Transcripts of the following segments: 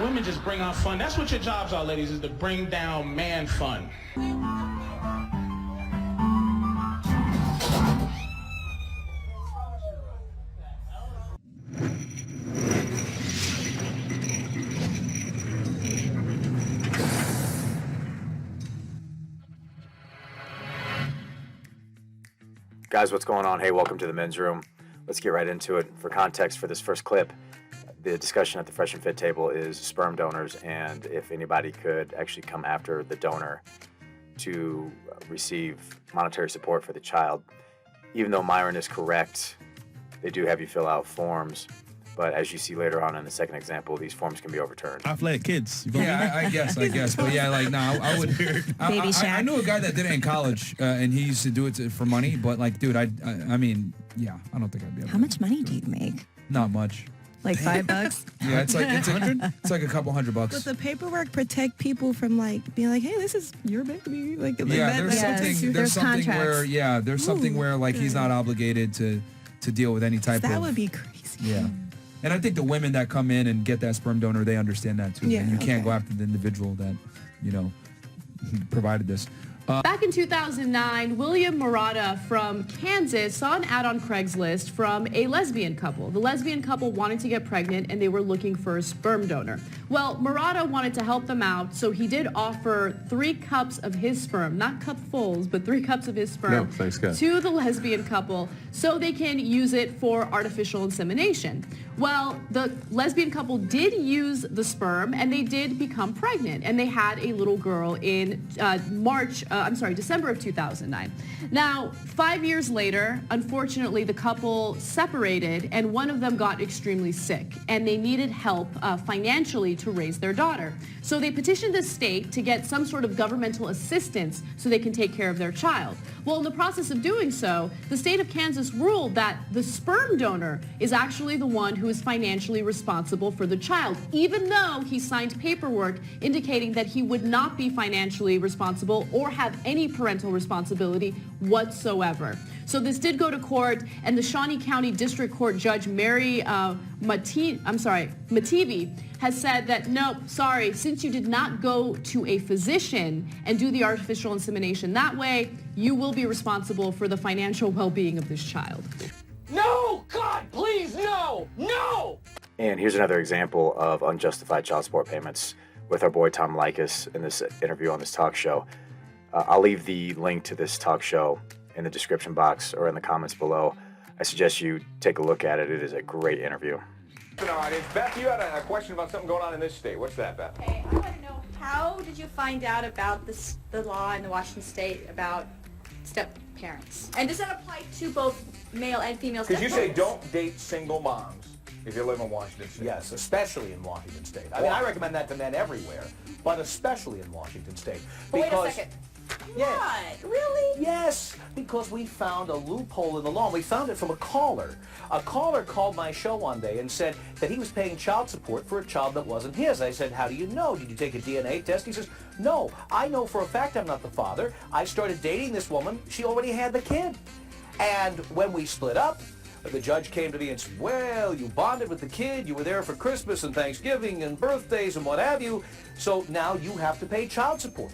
Women just bring on fun. That's what your jobs are, ladies, is to bring down man fun. Guys, what's going on? Hey, welcome to the men's room. Let's get right into it. For context for this first clip, the discussion at the Fresh and Fit table is sperm donors and if anybody could actually come after the donor to receive monetary support for the child. Even though Myron is correct, they do have you fill out forms. But as you see later on in the second example, these forms can be overturned. Athletic kids. Yeah, I guess. But yeah, like, no, I would. I knew a guy that did it in college, and he used to do it for money. But like, dude, I mean, yeah, I don't think I'd be able. How much money do you make? Not much. Like $5? Yeah, it's like a couple $100. But the paperwork protect people from like being like, hey, this is your baby. Like, yeah, there's something where like he's not obligated to deal with any type of. That would be crazy. Yeah. And I think the women that come in and get that sperm donor, they understand that too. Yeah, and you can't go after the individual that, provided this. Back in 2009, William Murata from Kansas saw an ad on Craigslist from a lesbian couple. The lesbian couple wanted to get pregnant and they were looking for a sperm donor. Well, Murata wanted to help them out, so he did offer 3 cups of his sperm, not cupfuls, but 3 cups of his sperm to the lesbian couple so they can use it for artificial insemination. Well, the lesbian couple did use the sperm and they did become pregnant and they had a little girl in December of 2009. Now, 5 years later, unfortunately, the couple separated and one of them got extremely sick and they needed help financially to raise their daughter. So they petitioned the state to get some sort of governmental assistance so they can take care of their child. Well, in the process of doing so, the state of Kansas ruled that the sperm donor is actually the one who is financially responsible for the child, even though he signed paperwork indicating that he would not be financially responsible or have any parental responsibility whatsoever. So this did go to court, and the Shawnee County District Court Judge Mary Mativi has said that, no, sorry, since you did not go to a physician and do the artificial insemination that way, you will be responsible for the financial well-being of this child. No! God, please, no! No! And here's another example of unjustified child support payments with our boy Tom Leykis in this interview on this talk show. I'll leave the link to this talk show in the description box or in the comments below. I suggest you take a look at it. It is a great interview. Audience. Beth, you had a question about something going on in this state. What's that, Beth? Okay, I want to know, how did you find out about the law in the Washington state about step-parents? And does that apply to both male and female Because step-parents? you say don't date single moms if you live in Washington State. Yes, especially in Washington State. I mean, I recommend that to men everywhere, but especially in Washington State. Wait a second. Yeah. What? Really? Yes, because we found a loophole in the law. We found it from a caller. A caller called my show one day and said that he was paying child support for a child that wasn't his. I said, how do you know? Did you take a DNA test? He says, no, I know for a fact I'm not the father. I started dating this woman. She already had the kid. And when we split up, the judge came to me and said, well, you bonded with the kid. You were there for Christmas and Thanksgiving and birthdays and what have you. So now you have to pay child support.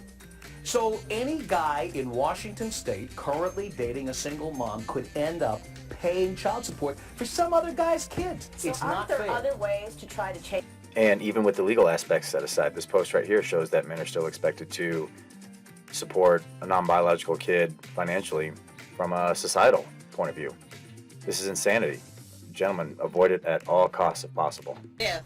So any guy in Washington State currently dating a single mom could end up paying child support for some other guy's kids. So it's aren't not there fair. other ways to try to change? And even with the legal aspects set aside, this post right here shows that men are still expected to support a non-biological kid financially from a societal point of view. This is insanity. Gentlemen, avoid it at all costs if possible. Yeah.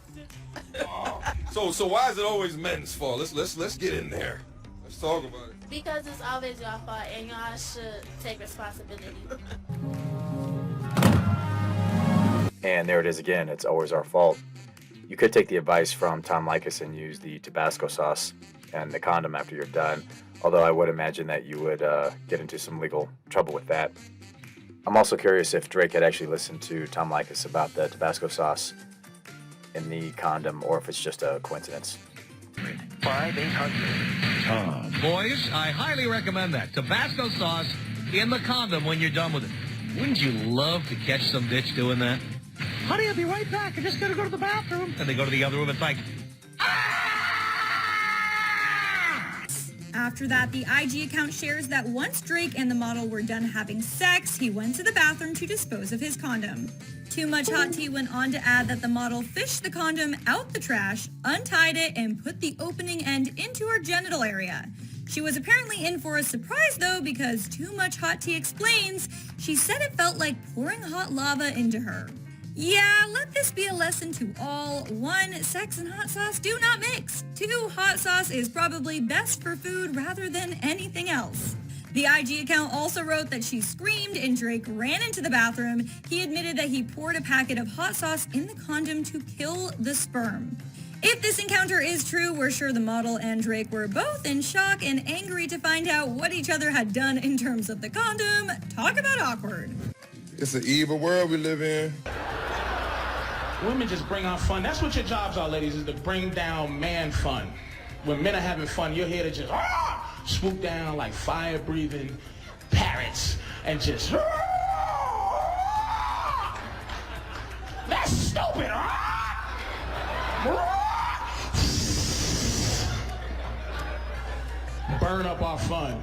So why is it always men's fault? Let's get in there. Let's talk about it. Because it's always your fault and y'all should take responsibility. And there it is again, it's always our fault. You could take the advice from Tom Leykis and use the Tabasco sauce and the condom after you're done, although I would imagine that you would get into some legal trouble with that. I'm also curious if Drake had actually listened to Tom Leykis about the Tabasco sauce in the condom, or if it's just a coincidence. 5-800. Boys, I highly recommend that. Tabasco sauce in the condom when you're done with it. Wouldn't you love to catch some bitch doing that? Honey, I'll be right back. I just gotta go to the bathroom. And they go to the other room. It's like, ah! After that, the IG account shares that once Drake and the model were done having sex, he went to the bathroom to dispose of his condom. Too Much Hot Tea went on to add that the model fished the condom out the trash, untied it, and put the opening end into her genital area. She was apparently in for a surprise though, because Too Much Hot Tea explains she said it felt like pouring hot lava into her. Yeah, let this be a lesson to all. 1, sex and hot sauce do not mix. 2, hot sauce is probably best for food rather than anything else. The IG account also wrote that she screamed and Drake ran into the bathroom. He admitted that he poured a packet of hot sauce in the condom to kill the sperm. If this encounter is true, we're sure the model and Drake were both in shock and angry to find out what each other had done in terms of the condom. Talk about awkward. It's an evil world we live in. Women just bring out fun. That's what your jobs are, ladies, is to bring down man fun. When men are having fun, you're here to just swoop down like fire-breathing parrots and just... That's stupid! Burn up our fun.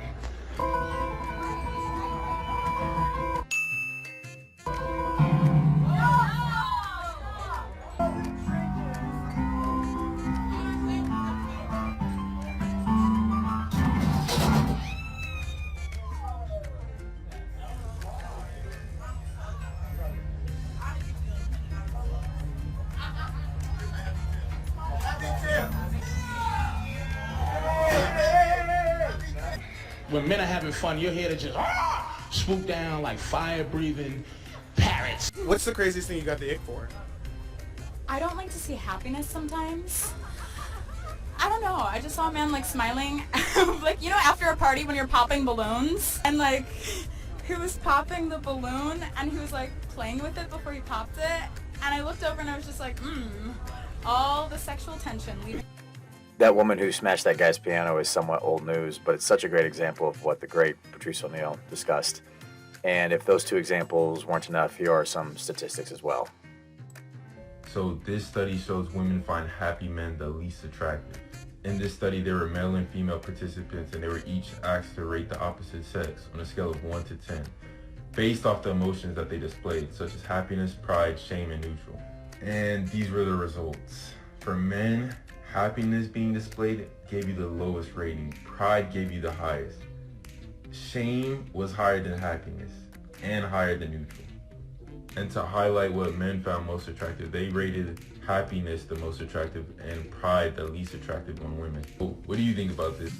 When men are having fun, you're here to just swoop down like fire-breathing parrots. What's the craziest thing you got the ick for? I don't like to see happiness sometimes. I don't know. I just saw a man like smiling. Like, you know, after a party when you're popping balloons and like he was popping the balloon and he was like playing with it before he popped it. And I looked over and I was just like, all the sexual tension leaving. That woman who smashed that guy's piano is somewhat old news, but it's such a great example of what the great Patrice O'Neal discussed. And if those two examples weren't enough, here are some statistics as well. So this study shows women find happy men the least attractive. In this study, there were male and female participants, and they were each asked to rate the opposite sex on a scale of 1 to 10, based off the emotions that they displayed, such as happiness, pride, shame, and neutral. And these were the results. For men, happiness being displayed gave you the lowest rating. Pride gave you the highest. Shame was higher than happiness and higher than neutral. And to highlight what men found most attractive, they rated happiness the most attractive and pride the least attractive on women. What do you think about this?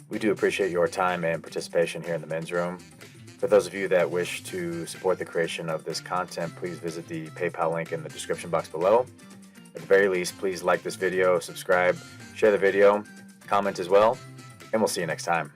We do appreciate your time and participation here in the men's room. For those of you that wish to support the creation of this content, please visit the PayPal link in the description box below. At the very least, please like this video, subscribe, share the video, comment as well, and we'll see you next time.